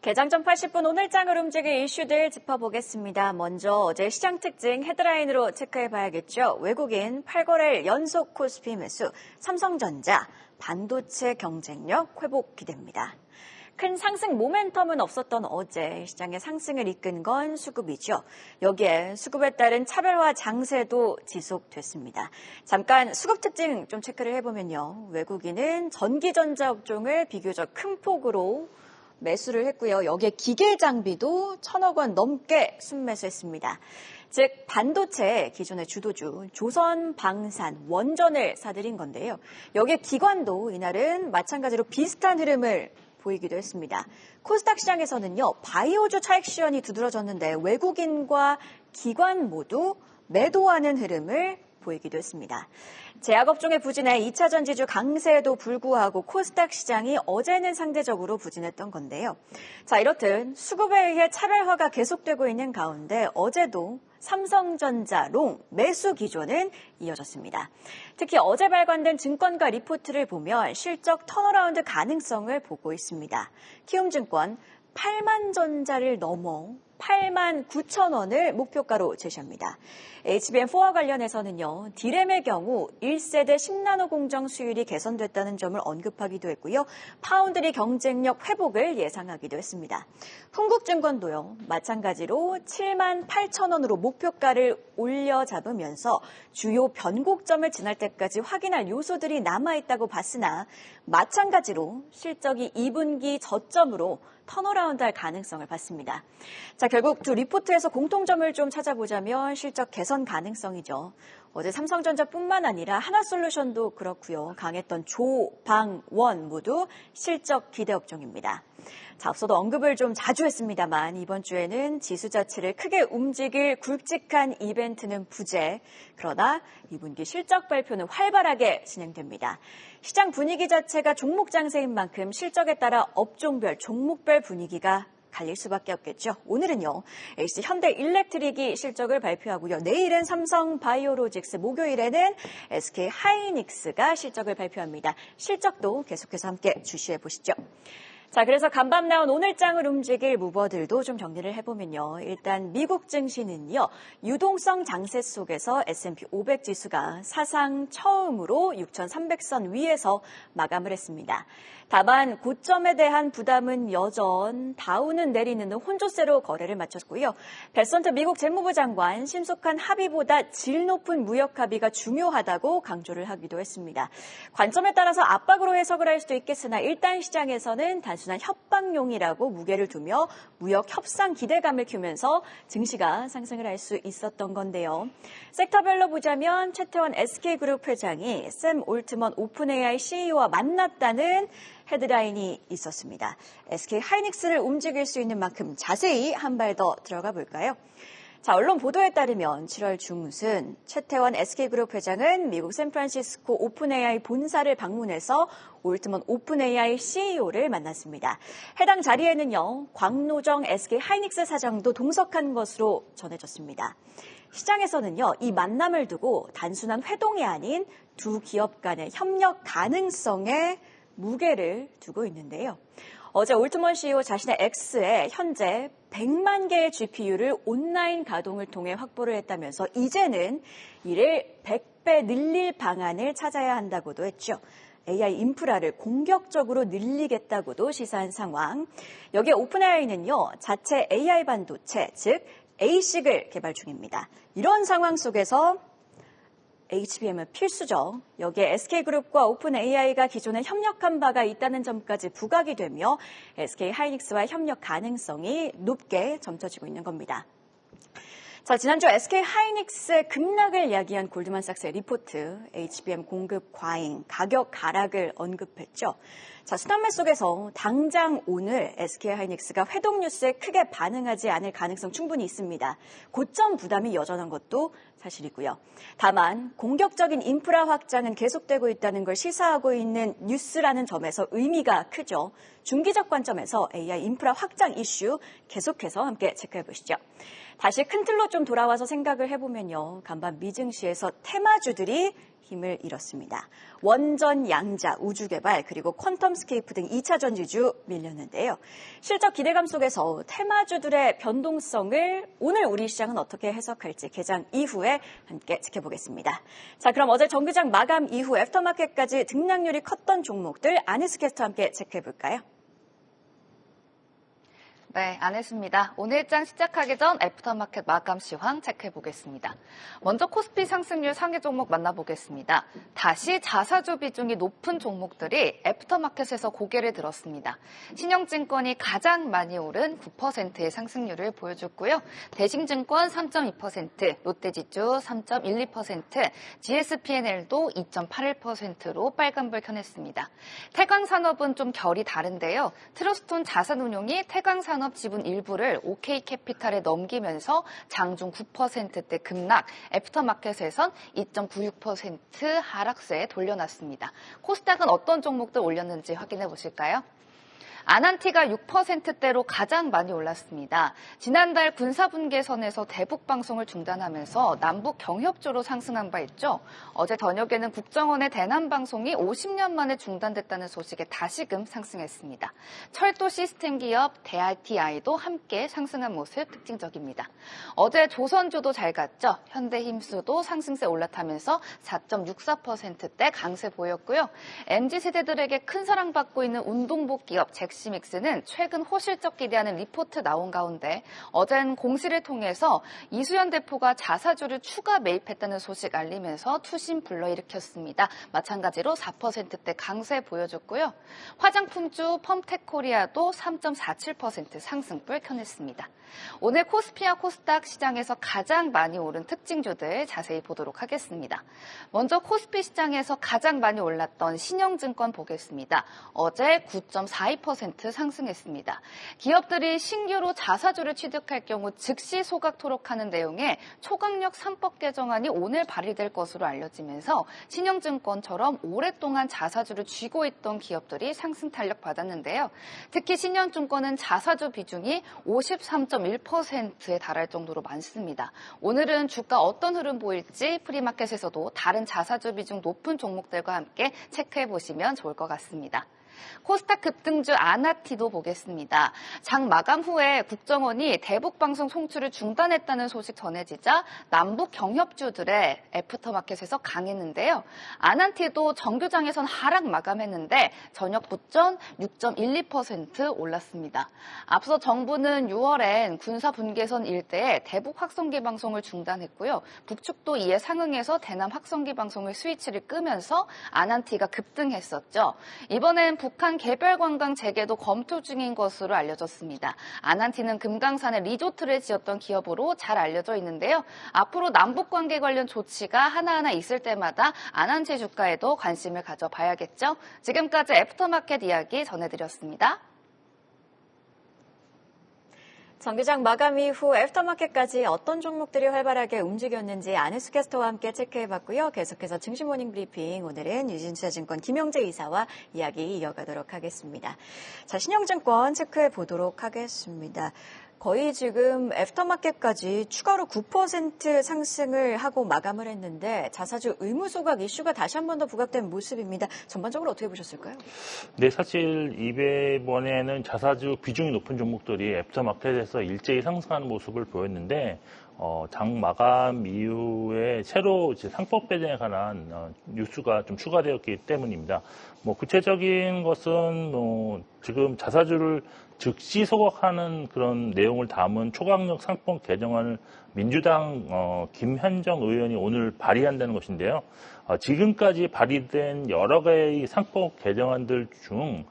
개장 전 80분 오늘장을 움직일 이슈들 짚어보겠습니다. 먼저 어제 시장 특징 헤드라인으로 체크해봐야겠죠. 외국인 8거래일 연속 코스피 매수, 삼성전자, 반도체 경쟁력 회복 기대입니다. 큰 상승 모멘텀은 없었던 어제 시장의 상승을 이끈 건 수급이죠. 여기에 수급에 따른 차별화 장세도 지속됐습니다. 잠깐 수급 특징 좀 체크를 해보면요. 외국인은 전기전자 업종을 비교적 큰 폭으로 매수를 했고요. 여기에 기계 장비도 1,000억 원 넘게 순매수했습니다. 즉 반도체 기존의 주도주 조선방산, 원전을 사들인 건데요. 여기에 기관도 이날은 마찬가지로 비슷한 흐름을 보이기도 했습니다. 코스닥 시장에서는요. 바이오주 차익 시연이 두드러졌는데 외국인과 기관 모두 매도하는 흐름을 보이기도 했습니다. 제약업종의 부진에 2차 전지주 강세에도 불구하고 코스닥 시장이 어제는 상대적으로 부진했던 건데요. 자, 이렇듯 수급에 의해 차별화가 계속되고 있는 가운데 어제도 삼성전자, 롱, 매수 기조는 이어졌습니다. 특히 어제 발간된 증권가 리포트를 보면 실적 턴어라운드 가능성을 보고 있습니다. 키움증권 8만 전자를 넘어 8만 9천 원을 목표가로 제시합니다. HBM4와 관련해서는요. D램의 경우 1세대 10나노 공정 수율이 개선됐다는 점을 언급하기도 했고요. 파운드리 경쟁력 회복을 예상하기도 했습니다. 흥국증권도요. 마찬가지로 7만 8천 원으로 목표가를 올려 잡으면서 주요 변곡점을 지날 때까지 확인할 요소들이 남아있다고 봤으나 마찬가지로 실적이 2분기 저점으로 턴어라운드할 가능성을 봤습니다. 자, 결국 두 리포트에서 공통점을 좀 찾아보자면 실적 개선 가능성이죠. 어제 삼성전자뿐만 아니라 하나솔루션도 그렇고요. 강했던 조, 방, 원 모두 실적 기대 업종입니다. 자, 앞서도 언급을 좀 자주 했습니다만 이번 주에는 지수 자체를 크게 움직일 굵직한 이벤트는 부재. 그러나 2분기 실적 발표는 활발하게 진행됩니다. 시장 분위기 자체가 종목 장세인 만큼 실적에 따라 업종별, 종목별 분위기가 갈릴 수밖에 없겠죠. 오늘은요. LG 현대일렉트릭이 실적을 발표하고요. 내일은 삼성바이오로직스, 목요일에는 SK하이닉스가 실적을 발표합니다. 실적도 계속해서 함께 주시해 보시죠. 자, 그래서 간밤 나온 오늘장을 움직일 무버들도 좀 정리를 해보면요. 일단 미국 증시는요. 유동성 장세 속에서 S&P 500 지수가 사상 처음으로 6,300선 위에서 마감을 했습니다. 다만 고점에 대한 부담은 여전, 다우는 내리는 혼조세로 거래를 마쳤고요. 베선트 미국 재무부 장관 신속한 합의보다 질 높은 무역 합의가 중요하다고 강조를 하기도 했습니다. 관점에 따라서 압박으로 해석을 할 수도 있겠으나 일단 시장에서는 단순한 협박용이라고 무게를 두며 무역 협상 기대감을 키우면서 증시가 상승을 할 수 있었던 건데요. 섹터별로 보자면 최태원 SK그룹 회장이 샘 올트먼 오픈AI CEO와 만났다는 헤드라인이 있었습니다. SK하이닉스를 움직일 수 있는 만큼 자세히 한 발 더 들어가 볼까요? 자, 언론 보도에 따르면 7월 중순 최태원 SK그룹 회장은 미국 샌프란시스코 오픈AI 본사를 방문해서 올트먼 오픈AI CEO를 만났습니다. 해당 자리에는요, 광노정 SK하이닉스 사장도 동석한 것으로 전해졌습니다. 시장에서는요, 이 만남을 두고 단순한 회동이 아닌 두 기업 간의 협력 가능성에 무게를 두고 있는데요. 어제 올트먼 CEO 자신의 X에 현재 100만 개의 GPU를 온라인 가동을 통해 확보를 했다면서 이제는 이를 100배 늘릴 방안을 찾아야 한다고도 했죠. AI 인프라를 공격적으로 늘리겠다고도 시사한 상황. 여기에 오픈AI는요, 자체 AI 반도체, 즉 ASIC을 개발 중입니다. 이런 상황 속에서 HBM은 필수죠. 여기에 SK그룹과 오픈AI가 기존에 협력한 바가 있다는 점까지 부각이 되며 SK하이닉스와의 협력 가능성이 높게 점쳐지고 있는 겁니다. 자, 지난주 SK하이닉스의 급락을 야기한 골드만삭스의 리포트, HBM 공급 과잉, 가격 하락을 언급했죠. 자, 수단매 속에서 당장 오늘 SK하이닉스가 회동 뉴스에 크게 반응하지 않을 가능성 충분히 있습니다. 고점 부담이 여전한 것도 사실이고요. 다만 공격적인 인프라 확장은 계속되고 있다는 걸 시사하고 있는 뉴스라는 점에서 의미가 크죠. 중기적 관점에서 AI 인프라 확장 이슈 계속해서 함께 체크해 보시죠. 다시 큰 틀로 좀 돌아와서 생각을 해보면요. 간밤 미증시에서 테마주들이 힘을 잃었습니다. 원전, 양자, 우주개발, 그리고 퀀텀스케이프 등 2차 전지주 밀렸는데요. 실적 기대감 속에서 테마주들의 변동성을 오늘 우리 시장은 어떻게 해석할지 개장 이후에 함께 지켜보겠습니다. 자, 그럼 어제 정규장 마감 이후 애프터마켓까지 등락률이 컸던 종목들 아니스캐스트와 함께 체크해볼까요? 네, 안했습니다. 오늘장 시작하기 전 애프터마켓 마감 시황 체크해보겠습니다. 먼저 코스피 상승률 상위 종목 만나보겠습니다. 다시 자사주 비중이 높은 종목들이 애프터마켓에서 고개를 들었습니다. 신영증권이 가장 많이 오른 9%의 상승률을 보여줬고요. 대신증권 3.2%, 롯데지주 3.12%, GSP&L도 2.81%로 빨간불 켜냈습니다. 태광산업은 좀 결이 다른데요. 트러스톤 자산운용이 태광산업 지분 일부를 OK캐피탈에 넘기면서 장중 9%대 급락, 애프터마켓에선 2.96% 하락세에 돌려놨습니다. 코스닥은 어떤 종목들 올렸는지 확인해 보실까요? 아난티가 6%대로 가장 많이 올랐습니다. 지난달 군사분계선에서 대북 방송을 중단하면서 남북 경협조로 상승한 바 있죠. 어제 저녁에는 국정원의 대남 방송이 50년 만에 중단됐다는 소식에 다시금 상승했습니다. 철도 시스템 기업 DRTI도 함께 상승한 모습 특징적입니다. 어제 조선주도 잘 갔죠. 현대힘수도 상승세 올라타면서 4.64%대 강세 보였고요. MZ세대들에게 큰 사랑받고 있는 운동복 기업 잭시믹스는 최근 호실적 기대하는 리포트 나온 가운데 어젠 공시를 통해서 이수연 대표가 자사주를 추가 매입했다는 소식 알리면서 투심 불러일으켰습니다. 마찬가지로 4%대 강세 보여줬고요. 화장품주 펌텍코리아도 3.47% 상승불 켜냈습니다. 오늘 코스피와 코스닥 시장에서 가장 많이 오른 특징주들 자세히 보도록 하겠습니다. 먼저 코스피 시장에서 가장 많이 올랐던 신영증권 보겠습니다. 어제 9.42% 상승했습니다. 기업들이 신규로 자사주를 취득할 경우 즉시 소각토록 하는 내용의 초강력 3법 개정안이 오늘 발의될 것으로 알려지면서 신영증권처럼 오랫동안 자사주를 쥐고 있던 기업들이 상승 탄력 받았는데요. 특히 신영증권은 자사주 비중이 53.1%에 달할 정도로 많습니다. 오늘은 주가 어떤 흐름 보일지 프리마켓에서도 다른 자사주 비중 높은 종목들과 함께 체크해 보시면 좋을 것 같습니다. 코스닥 급등주 아나티도 보겠습니다. 장 마감 후에 국정원이 대북 방송 송출을 중단했다는 소식 전해지자 남북 경협주들의 애프터마켓에서 강했는데요. 아나티도 정규장에선 하락 마감했는데 저녁 부전 6.12% 올랐습니다. 앞서 정부는 6월엔 군사 분계선 일대에 대북 확성기 방송을 중단했고요. 북측도 이에 상응해서 대남 확성기 방송의 스위치를 끄면서 아난티가 급등했었죠. 이번엔 북한 개별 관광 재개도 검토 중인 것으로 알려졌습니다. 아난티는 금강산에 리조트를 지었던 기업으로 잘 알려져 있는데요. 앞으로 남북 관계 관련 조치가 하나하나 있을 때마다 아난티 주가에도 관심을 가져봐야겠죠. 지금까지 애프터마켓 이야기 전해드렸습니다. 정규장 마감 이후 애프터마켓까지 어떤 종목들이 활발하게 움직였는지 아니스캐스터와 함께 체크해봤고요. 계속해서 증시 모닝 브리핑, 오늘은 유진투자증권 김영재 이사와 이야기 이어가도록 하겠습니다. 자, 신영증권 체크해보도록 하겠습니다. 거의 지금 애프터마켓까지 추가로 9% 상승을 하고 마감을 했는데 자사주 의무 소각 이슈가 다시 한 번 더 부각된 모습입니다. 전반적으로 어떻게 보셨을까요? 네, 사실 이번에는 자사주 비중이 높은 종목들이 애프터마켓에서 일제히 상승하는 모습을 보였는데 장 마감 이후에 새로 이제 상법 배정에 관한 뉴스가 좀 추가되었기 때문입니다. 구체적인 것은 지금 자사주를 즉시 소각하는 그런 내용을 담은 초강력 상법 개정안을 민주당 김현정 의원이 오늘 발의한다는 것인데요. 지금까지 발의된 여러 개의 상법 개정안들 중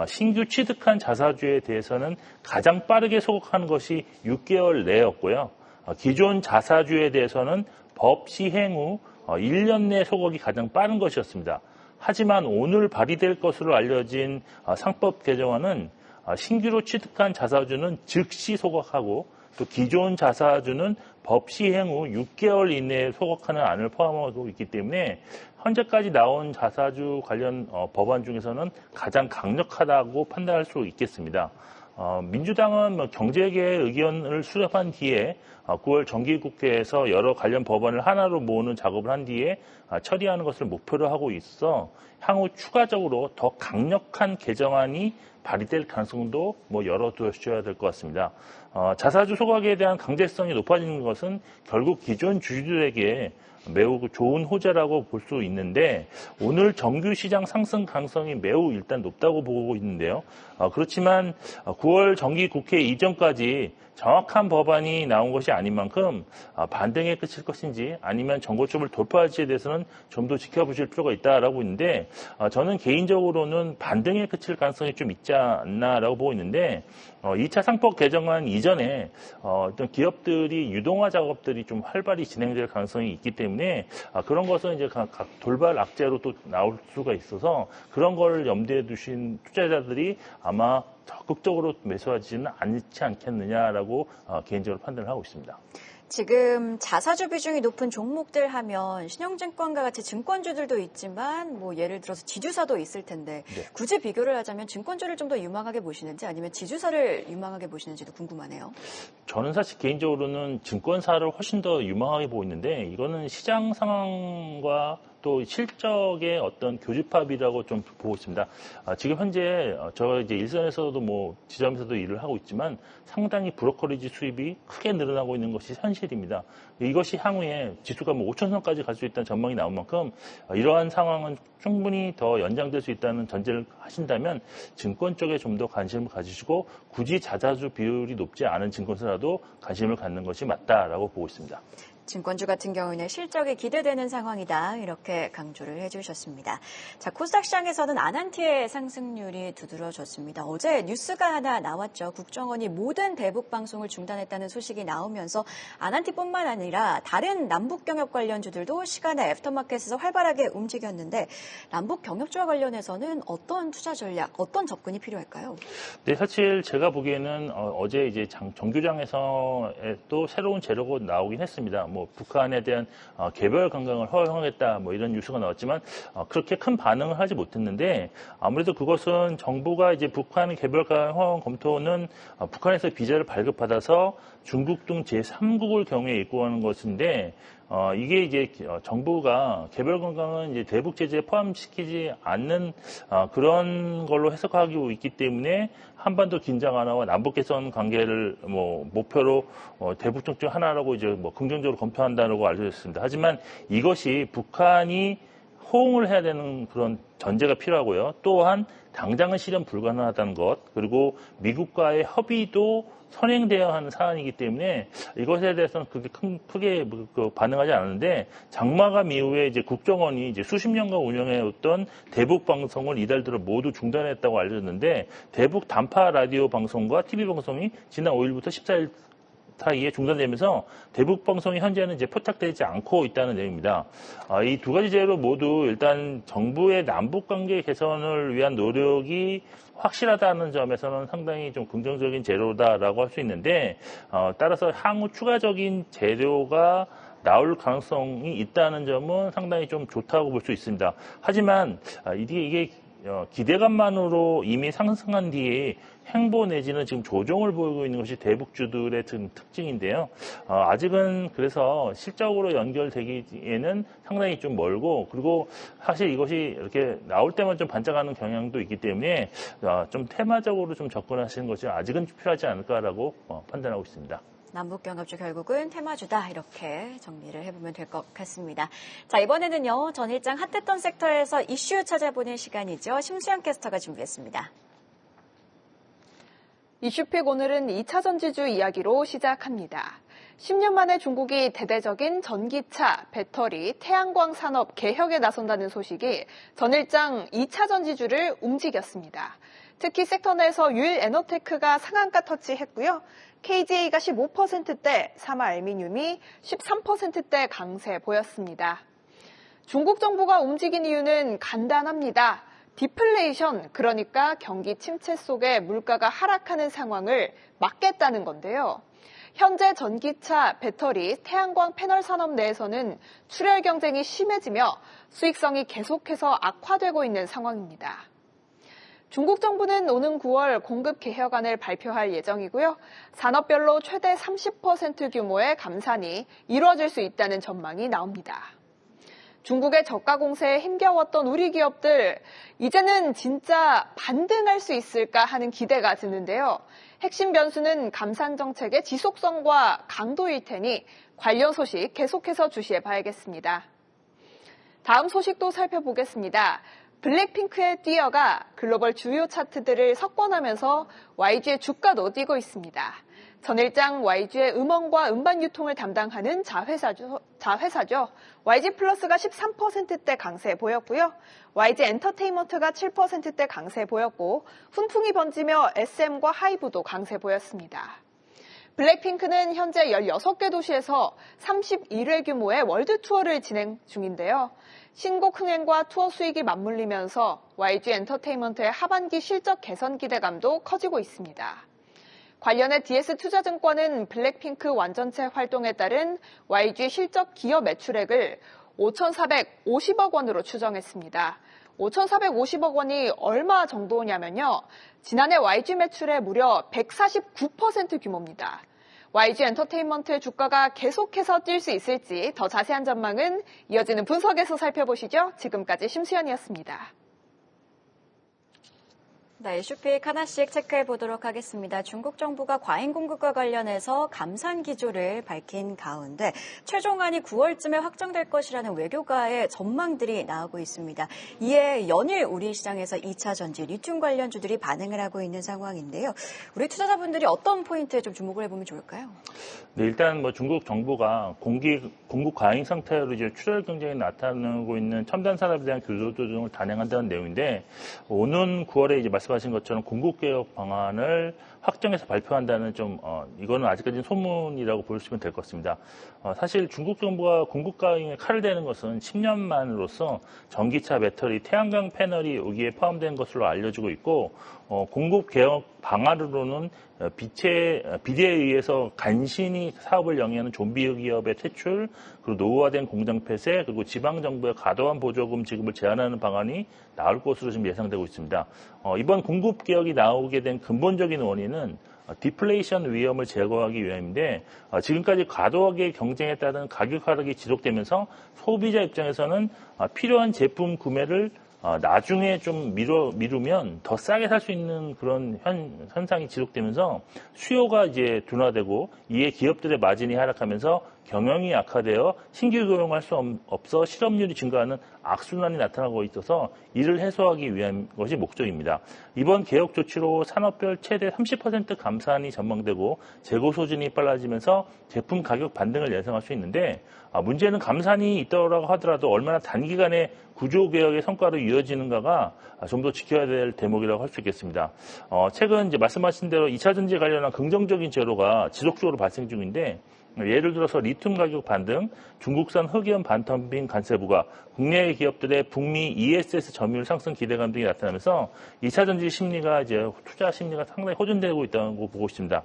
신규 취득한 자사주에 대해서는 가장 빠르게 소각하는 것이 6개월 내였고요. 기존 자사주에 대해서는 법 시행 후 1년 내 소각이 가장 빠른 것이었습니다. 하지만 오늘 발의될 것으로 알려진 상법 개정안은 신규로 취득한 자사주는 즉시 소각하고 또 기존 자사주는 법 시행 후 6개월 이내에 소각하는 안을 포함하고 있기 때문에 현재까지 나온 자사주 관련 법안 중에서는 가장 강력하다고 판단할 수 있겠습니다. 민주당은 뭐 경제계의 의견을 수렴한 뒤에 9월 정기국회에서 여러 관련 법안을 하나로 모으는 작업을 한 뒤에 처리하는 것을 목표로 하고 있어 향후 추가적으로 더 강력한 개정안이 발의될 가능성도 뭐 열어두셔야 될 것 같습니다. 자사주 소각에 대한 강제성이 높아지는 것은 결국 기존 주주들에게 매우 좋은 호재라고 볼 수 있는데 오늘 정규 시장 상승 가능성이 매우 일단 높다고 보고 있는데요. 그렇지만 9월 정기 국회 이전까지 정확한 법안이 나온 것이 아닌 만큼 반등에 그칠 것인지 아니면 정고점을 돌파할지에 대해서는 좀 더 지켜보실 필요가 있다라고 있는데 저는 개인적으로는 반등에 그칠 가능성이 좀 있지 않나라고 보고 있는데 2차 상법 개정안 이전에 어떤 기업들이 유동화 작업들이 좀 활발히 진행될 가능성이 있기 때문에 그런 것은 이제 각 돌발 악재로 또 나올 수가 있어서 그런 걸 염두에 두신 투자자들이 아마 적극적으로 매수하지는 않지 않겠느냐라고 개인적으로 판단을 하고 있습니다. 지금 자사주 비중이 높은 종목들 하면 신영증권과 같이 증권주들도 있지만 뭐 예를 들어서 지주사도 있을 텐데 네. 굳이 비교를 하자면 증권주를 좀 더 유망하게 보시는지 아니면 지주사를 유망하게 보시는지도 궁금하네요. 저는 사실 개인적으로는 증권사를 훨씬 더 유망하게 보고 있는데 이거는 시장 상황과 또 실적의 어떤 교집합이라고 좀 보고 있습니다. 지금 현재 저 이제 일선에서도 뭐 지점에서도 일을 하고 있지만 상당히 브로커리지 수입이 크게 늘어나고 있는 것이 현실입니다. 이것이 향후에 지수가 뭐 5,000선까지 갈 수 있다는 전망이 나온 만큼 이러한 상황은 충분히 더 연장될 수 있다는 전제를 하신다면 증권 쪽에 좀 더 관심을 가지시고 굳이 자사주 비율이 높지 않은 증권사라도 관심을 갖는 것이 맞다라고 보고 있습니다. 증권주 같은 경우는 실적이 기대되는 상황이다 이렇게 강조를 해주셨습니다. 자, 코스닥 시장에서는 아난티의 상승률이 두드러졌습니다. 어제 뉴스가 하나 나왔죠. 국정원이 모든 대북 방송을 중단했다는 소식이 나오면서 아난티뿐만 아니라 다른 남북 경협 관련주들도 시간의 애프터마켓에서 활발하게 움직였는데 남북 경협주와 관련해서는 어떤 투자 전략, 어떤 접근이 필요할까요? 네, 사실 제가 보기에는 어제 이제 정규장에서 또 새로운 재료가 나오긴 했습니다. 뭐 북한에 대한 개별 관광을 허용하겠다 뭐 이런 뉴스가 나왔지만 그렇게 큰 반응을 하지 못했는데 아무래도 그것은 정부가 이제 북한 개별 관광 허용 검토는 북한에서 비자를 발급받아서 중국 등 제3국을 경우에 입국하는 것인데 이게 이제 정부가 개별 관광은 이제 대북 제재에 포함시키지 않는 그런 걸로 해석하고 있기 때문에 한반도 긴장 완화와 남북 개선 관계를 뭐 목표로 대북 정책 하나라고 이제 뭐 긍정적으로 검토한다고 알려졌습니다. 하지만 이것이 북한이 호응을 해야 되는 그런 전제가 필요하고요. 또한 당장은 실현 불가능하다는 것, 그리고 미국과의 협의도 선행되어야 하는 사안이기 때문에 이것에 대해서는 그렇게 크게 반응하지 않았는데 장마감 이후에 이제 국정원이 이제 수십 년간 운영해왔던 대북 방송을 이달 들어 모두 중단했다고 알려졌는데 대북 단파 라디오 방송과 TV 방송이 지난 5일부터 14일 사이에 중단되면서 대북 방송이 현재는 이제 포착되지 않고 있다는 내용입니다. 이 두 가지 재료 모두 일단 정부의 남북 관계 개선을 위한 노력이 확실하다는 점에서는 상당히 좀 긍정적인 재료다라고 할 수 있는데 따라서 향후 추가적인 재료가 나올 가능성이 있다는 점은 상당히 좀 좋다고 볼 수 있습니다. 하지만 이게 기대감만으로 이미 상승한 뒤에 횡보 내지는 지금 조정을 보이고 있는 것이 대북주들의 특징인데요. 아직은 그래서 실적으로 연결되기에는 상당히 좀 멀고 그리고 사실 이것이 이렇게 나올 때만 좀 반짝하는 경향도 있기 때문에 좀 테마적으로 좀 접근하시는 것이 아직은 필요하지 않을까라고 판단하고 있습니다. 남북경협주 결국은 테마주다 이렇게 정리를 해보면 될 것 같습니다. 자, 이번에는요. 전일장 핫했던 섹터에서 이슈 찾아보는 시간이죠. 심수영 캐스터가 준비했습니다. 이슈픽 오늘은 2차 전지주 이야기로 시작합니다. 10년 만에 중국이 대대적인 전기차, 배터리, 태양광 산업 개혁에 나선다는 소식이 전일장 2차 전지주를 움직였습니다. 특히 섹터 내에서 유일 에너테크가 상한가 터치했고요. KGA가 15%대, 사마알미늄이 13%대 강세 보였습니다. 중국 정부가 움직인 이유는 간단합니다. 디플레이션, 그러니까 경기 침체 속에 물가가 하락하는 상황을 막겠다는 건데요. 현재 전기차, 배터리, 태양광 패널 산업 내에서는 출혈 경쟁이 심해지며 수익성이 계속해서 악화되고 있는 상황입니다. 중국 정부는 오는 9월 공급 개혁안을 발표할 예정이고요. 산업별로 최대 30% 규모의 감산이 이루어질 수 있다는 전망이 나옵니다. 중국의 저가 공세에 힘겨웠던 우리 기업들, 이제는 진짜 반등할 수 있을까 하는 기대가 드는데요. 핵심 변수는 감산 정책의 지속성과 강도일 테니 관련 소식 계속해서 주시해 봐야겠습니다. 다음 소식도 살펴보겠습니다. 블랙핑크의 뛰어가 글로벌 주요 차트들을 석권하면서 YG의 주가도 뛰고 있습니다. 전 일장 YG의 음원과 음반 유통을 담당하는 자회사죠. YG 플러스가 13%대 강세 보였고요. YG 엔터테인먼트가 7%대 강세 보였고 훈풍이 번지며 SM과 하이브도 강세 보였습니다. 블랙핑크는 현재 16개 도시에서 31회 규모의 월드 투어를 진행 중인데요. 신곡 흥행과 투어 수익이 맞물리면서 YG 엔터테인먼트의 하반기 실적 개선 기대감도 커지고 있습니다. 관련해 DS투자증권은 블랙핑크 완전체 활동에 따른 YG 실적 기업 매출액을 5,450억 원으로 추정했습니다. 5,450억 원이 얼마 정도냐면요. 지난해 YG 매출의 무려 149% 규모입니다. YG 엔터테인먼트의 주가가 계속해서 뛸 수 있을지 더 자세한 전망은 이어지는 분석에서 살펴보시죠. 지금까지 심수연이었습니다. 네, 이슈픽 하나씩 체크해 보도록 하겠습니다. 중국 정부가 과잉 공급과 관련해서 감산 기조를 밝힌 가운데 최종안이 9월쯤에 확정될 것이라는 외교가의 전망들이 나오고 있습니다. 이에 연일 우리 시장에서 2차 전지 리튬 관련주들이 반응을 하고 있는 상황인데요. 우리 투자자분들이 어떤 포인트에 좀 주목을 해보면 좋을까요? 네, 일단 중국 정부가 공급 과잉 상태로 이제 출혈 경쟁이 나타나고 있는 첨단 산업에 대한 교조 조정을 단행한다는 내용인데 오는 9월에 이제 말씀하신 것처럼 공급 개혁 방안을 확정해서 발표한다는 이거는 아직까지는 소문이라고 보시면 될 것 같습니다. 사실 중국 정부가 공급 과잉에 칼을 대는 것은 10년 만으로서 전기차, 배터리, 태양광 패널이 여기에 포함된 것으로 알려지고 있고 공급 개혁 방안으로는 비대에 의해서 간신히 사업을 영위하는 좀비 기업의 퇴출, 그리고 노후화된 공장 폐쇄, 그리고 지방 정부의 과도한 보조금 지급을 제한하는 방안이 나올 것으로 지금 예상되고 있습니다. 이번 공급 개혁이 나오게 된 근본적인 원인은 디플레이션 위험을 제거하기 위함인데 지금까지 과도하게 경쟁에 따른 가격 하락이 지속되면서 소비자 입장에서는 필요한 제품 구매를 나중에 좀 미루면 더 싸게 살 수 있는 그런 현상이 지속되면서 수요가 이제 둔화되고 이에 기업들의 마진이 하락하면서 경영이 악화되어 신규 고용할 수 없어 실업률이 증가하는 악순환이 나타나고 있어서 이를 해소하기 위한 것이 목적입니다. 이번 개혁 조치로 산업별 최대 30% 감산이 전망되고 재고 소진이 빨라지면서 제품 가격 반등을 예상할 수 있는데 문제는 감산이 있더라고 하더라도 얼마나 단기간에 구조 개혁의 성과로 이어지는가가 좀 더 지켜야 될 대목이라고 할 수 있겠습니다. 최근 이제 말씀하신 대로 2차 전지에 관련한 긍정적인 재료가 지속적으로 발생 중인데 예를 들어서 리튬 가격 반등, 중국산 흑연 반텀빈 관세부과 국내 기업들의 북미 ESS 점유율 상승 기대감 등이 나타나면서 2차 전지 심리가 투자 심리가 상당히 호전되고 있다고 보고 있습니다.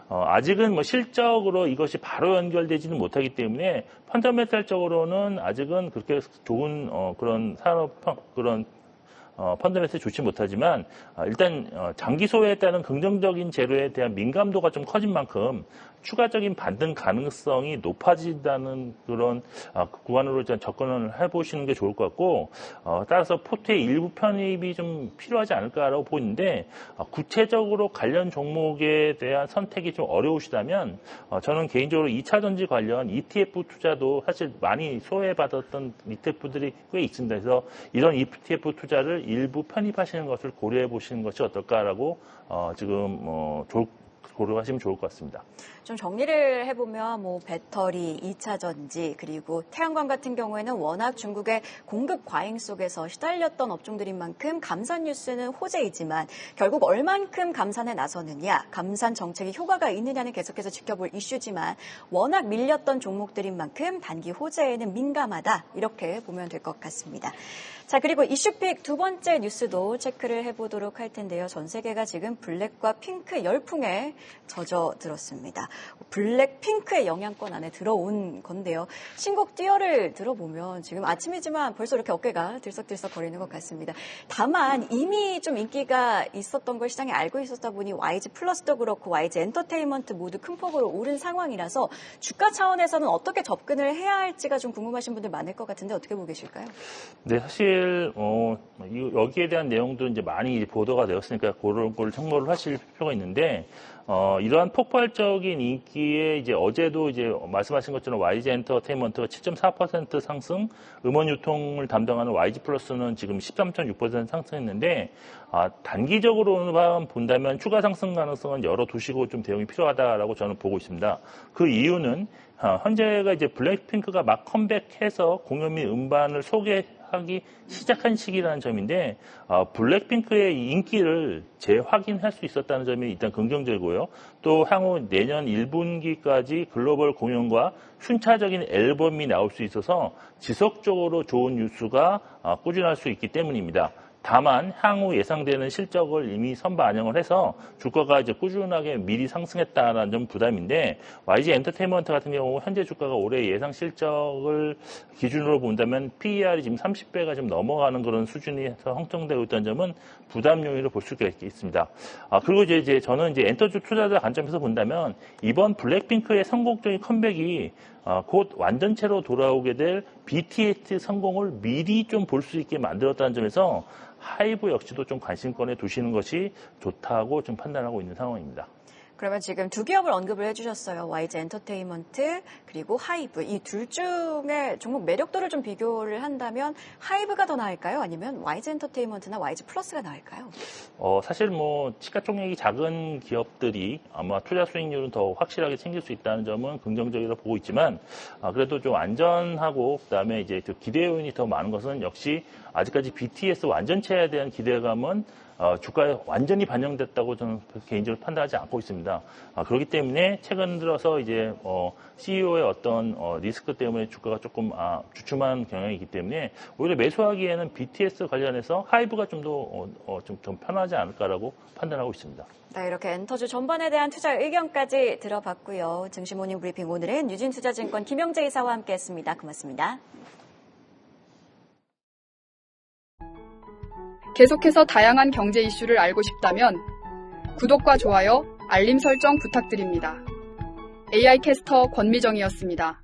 아직은 실적으로 이것이 바로 연결되지는 못하기 때문에 펀더멘탈적으로는 아직은 그렇게 좋은 그런 펀더멘탈이 좋지 못하지만 일단 장기 소외에 따른 긍정적인 재료에 대한 민감도가 좀 커진 만큼 추가적인 반등 가능성이 높아진다는 그런 구간으로 접근을 해보시는 게 좋을 것 같고 따라서 포트의 일부 편입이 좀 필요하지 않을까라고 보이는데 구체적으로 관련 종목에 대한 선택이 좀 어려우시다면 저는 개인적으로 2차 전지 관련 ETF 투자도 사실 많이 소외받았던 ETF들이 꽤 있습니다. 그래서 이런 ETF 투자를 일부 편입하시는 것을 고려해 보시는 것이 어떨까라고 지금 고려하시면 좋을 것 같습니다. 좀 정리를 해보면 배터리, 2차 전지, 그리고 태양광 같은 경우에는 워낙 중국의 공급 과잉 속에서 시달렸던 업종들인 만큼 감산 뉴스는 호재이지만 결국 얼만큼 감산에 나서느냐, 감산 정책이 효과가 있느냐는 계속해서 지켜볼 이슈지만 워낙 밀렸던 종목들인 만큼 단기 호재에는 민감하다, 이렇게 보면 될 것 같습니다. 자, 그리고 이슈픽 두 번째 뉴스도 체크를 해보도록 할 텐데요. 전 세계가 지금 블랙과 핑크 열풍에 젖어들었습니다. 블랙, 핑크의 영향권 안에 들어온 건데요. 신곡 띄어를 들어보면 지금 아침이지만 벌써 이렇게 어깨가 들썩들썩 거리는 것 같습니다. 다만 이미 좀 인기가 있었던 걸 시장에 알고 있었다 보니 YG 플러스도 그렇고 YG 엔터테인먼트 모두 큰 폭으로 오른 상황이라서 주가 차원에서는 어떻게 접근을 해야 할지가 좀 궁금하신 분들 많을 것 같은데 어떻게 보고 계실까요? 네, 사실 여기에 대한 내용도 이제 많이 보도가 되었으니까 그런 걸 참고를 하실 필요가 있는데 이러한 폭발적인 인기에 이제 어제도 이제 말씀하신 것처럼 YG 엔터테인먼트가 7.4% 상승, 음원 유통을 담당하는 YG 플러스는 지금 13.6% 상승했는데 단기적으로만 본다면 추가 상승 가능성은 열어두시고 좀 대응이 필요하다라고 저는 보고 있습니다. 그 이유는 현재가 이제 블랙핑크가 막 컴백해서 공연 및 음반을 소개하기 시작한 시기라는 점인데 블랙핑크의 인기를 재확인할 수 있었다는 점이 일단 긍정적이고요. 또 향후 내년 1분기까지 글로벌 공연과 순차적인 앨범이 나올 수 있어서 지속적으로 좋은 뉴스가 꾸준할 수 있기 때문입니다. 다만 향후 예상되는 실적을 이미 선반영을 해서 주가가 이제 꾸준하게 미리 상승했다는 점 부담인데 YG 엔터테인먼트 같은 경우 현재 주가가 올해 예상 실적을 기준으로 본다면 PER이 지금 30배가 좀 넘어가는 그런 수준에서 형성되고 있다는 점은 부담 요인으로 볼 수가 있습니다. 그리고 이제 저는 이제 엔터주 투자자 관점에서 본다면 이번 블랙핑크의 성공적인 컴백이 곧 완전체로 돌아오게 될 BTS 성공을 미리 좀 볼 수 있게 만들었다는 점에서 하이브 역시도 좀 관심권에 두시는 것이 좋다고 좀 판단하고 있는 상황입니다. 그러면 지금 두 기업을 언급을 해주셨어요. YG 엔터테인먼트 그리고 하이브. 이 둘 중에 종목 매력도를 좀 비교를 한다면 하이브가 더 나을까요? 아니면 YG 엔터테인먼트나 YG 플러스가 나을까요? 사실 시가총액이 작은 기업들이 아마 투자 수익률은 더 확실하게 챙길 수 있다는 점은 긍정적이라 보고 있지만 그래도 좀 안전하고 그다음에 이제 기대 요인이 더 많은 것은 역시 아직까지 BTS 완전체에 대한 기대감은 주가에 완전히 반영됐다고 저는 개인적으로 판단하지 않고 있습니다. 그렇기 때문에 최근 들어서 이제 CEO의 어떤 리스크 때문에 주가가 조금 주춤한 경향이 있기 때문에 오히려 매수하기에는 BTS 관련해서 하이브가 좀 더 편하지 않을까라고 판단하고 있습니다. 네, 이렇게 엔터주 전반에 대한 투자 의견까지 들어봤고요. 증시모닝 브리핑 오늘은 유진투자증권 김영재 이사와 함께했습니다. 고맙습니다. 계속해서 다양한 경제 이슈를 알고 싶다면 구독과 좋아요, 알림 설정 부탁드립니다. AI 캐스터 권미정이었습니다.